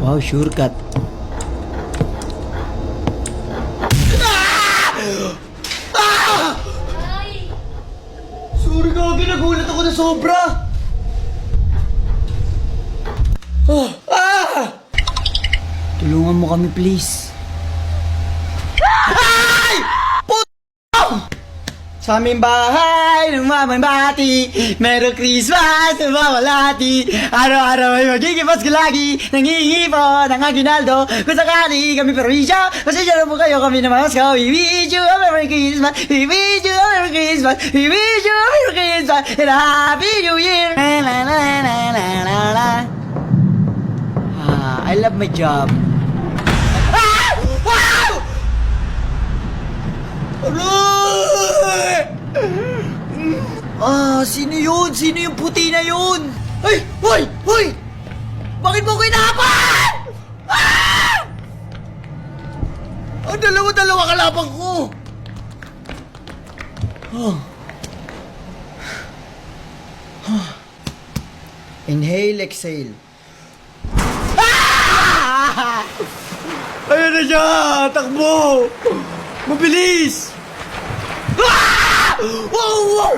Wow, shortcut. Sorry Gagi, nagulat ako na sobra. Tulungan mo kami please. Sa aming bahay, namamabati, Merry Christmas, namamalati. Araw-araw ay magiging Pasko lagi, nangihipon ang aginaldo. Kung sakali kami perwisyo, pasensya na po kayo kami na Pasko. We wish you a Merry Christmas, we wish you a Merry Christmas, we wish you a Merry Christmas, and a Happy New Year. I love my job. Sino yun? Sino yung puti na yun? Ay! Hoy! Hoy! Bakit mo ko inahapan? Ang dalawa-dalawa kalapang ko! Inhale, exhale. Ayun na siya! Takbo! Mabilis! Wow! Wow!